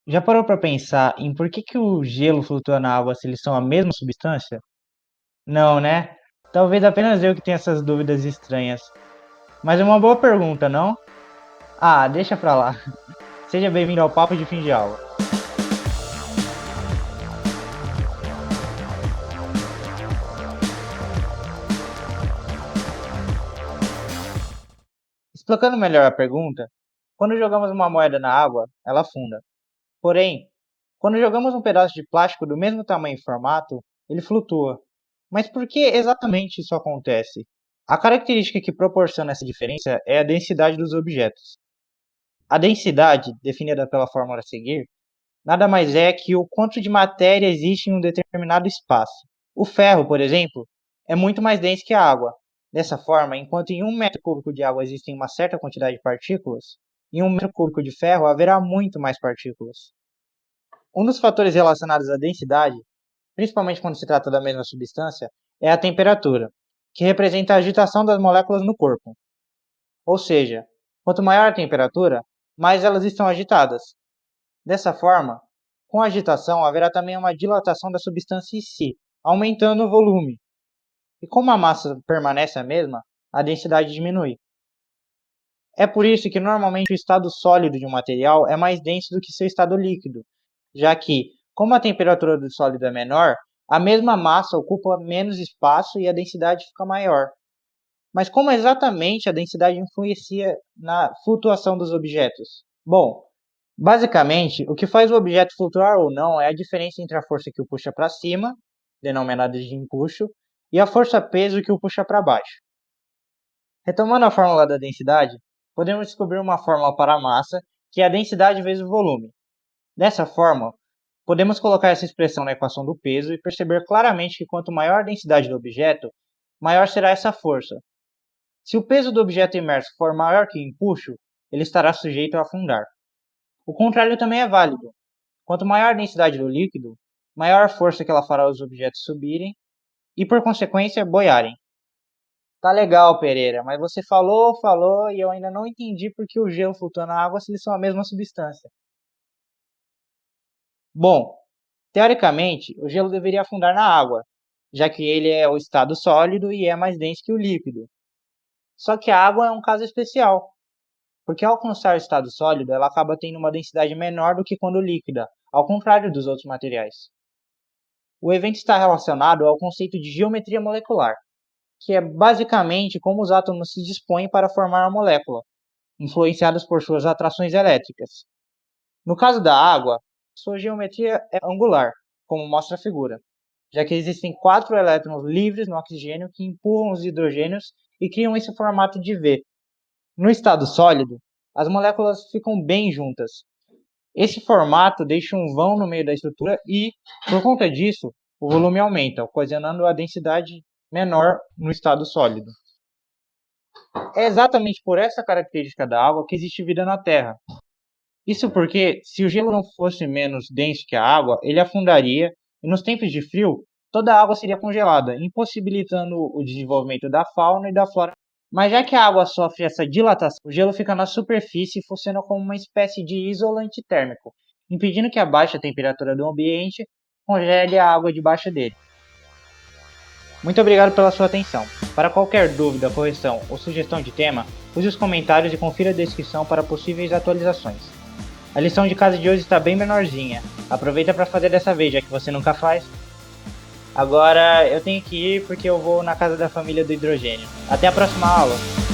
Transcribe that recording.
Já parou para pensar em por que o gelo flutua na água se eles são a mesma substância? Não, né? Talvez apenas eu que tenha essas dúvidas estranhas. Mas é uma boa pergunta, não? Ah, deixa pra lá. Seja bem-vindo ao Papo de Fim de Aula. Explicando melhor a pergunta, quando jogamos uma moeda na água, ela afunda. Porém, quando jogamos um pedaço de plástico do mesmo tamanho e formato, ele flutua. Mas por que exatamente isso acontece? A característica que proporciona essa diferença é a densidade dos objetos. A densidade, definida pela fórmula a seguir, nada mais é que o quanto de matéria existe em um determinado espaço. O ferro, por exemplo, é muito mais denso que a água. Dessa forma, enquanto em 1 metro cúbico de água existem uma certa quantidade de partículas, em 1 metro cúbico de ferro haverá muito mais partículas. Um dos fatores relacionados à densidade, principalmente quando se trata da mesma substância, é a temperatura, que representa a agitação das moléculas no corpo. Ou seja, quanto maior a temperatura, mais elas estão agitadas. Dessa forma, com a agitação haverá também uma dilatação da substância em si, aumentando o volume. E como a massa permanece a mesma, a densidade diminui. É por isso que normalmente o estado sólido de um material é mais denso do que seu estado líquido, já que, como a temperatura do sólido é menor, a mesma massa ocupa menos espaço e a densidade fica maior. Mas como exatamente a densidade influencia na flutuação dos objetos? Bom, basicamente, o que faz o objeto flutuar ou não é a diferença entre a força que o puxa para cima, denominada de empuxo, e a força-peso que o puxa para baixo. Retomando a fórmula da densidade, podemos descobrir uma fórmula para a massa, que é a densidade vezes o volume. Dessa forma, podemos colocar essa expressão na equação do peso e perceber claramente que quanto maior a densidade do objeto, maior será essa força. Se o peso do objeto imerso for maior que o empuxo, ele estará sujeito a afundar. O contrário também é válido. Quanto maior a densidade do líquido, maior a força que ela fará os objetos subirem e, por consequência, boiarem. Tá legal, Pereira, mas você falou e eu ainda não entendi por que o gelo flutua na água se eles são a mesma substância. Bom, teoricamente, o gelo deveria afundar na água, já que ele é o estado sólido e é mais denso que o líquido. Só que a água é um caso especial, porque ao alcançar o estado sólido, ela acaba tendo uma densidade menor do que quando líquida, ao contrário dos outros materiais. O evento está relacionado ao conceito de geometria molecular, que é basicamente como os átomos se dispõem para formar a molécula, influenciados por suas atrações elétricas. No caso da água, sua geometria é angular, como mostra a figura, já que existem 4 elétrons livres no oxigênio que empurram os hidrogênios e criam esse formato de V. No estado sólido, as moléculas ficam bem juntas. Esse formato deixa um vão no meio da estrutura e, por conta disso, o volume aumenta, ocasionando a densidade menor no estado sólido. É exatamente por essa característica da água que existe vida na Terra. Isso porque, se o gelo não fosse menos denso que a água, ele afundaria e, nos tempos de frio, toda a água seria congelada, impossibilitando o desenvolvimento da fauna e da flora. Mas já que a água sofre essa dilatação, o gelo fica na superfície e funciona como uma espécie de isolante térmico, impedindo que a baixa temperatura do ambiente congele a água debaixo dele. Muito obrigado pela sua atenção. Para qualquer dúvida, correção ou sugestão de tema, use os comentários e confira a descrição para possíveis atualizações. A lição de casa de hoje está bem menorzinha. Aproveita para fazer dessa vez, já que você nunca faz. Agora eu tenho que ir porque eu vou na casa da família do hidrogênio. Até a próxima aula!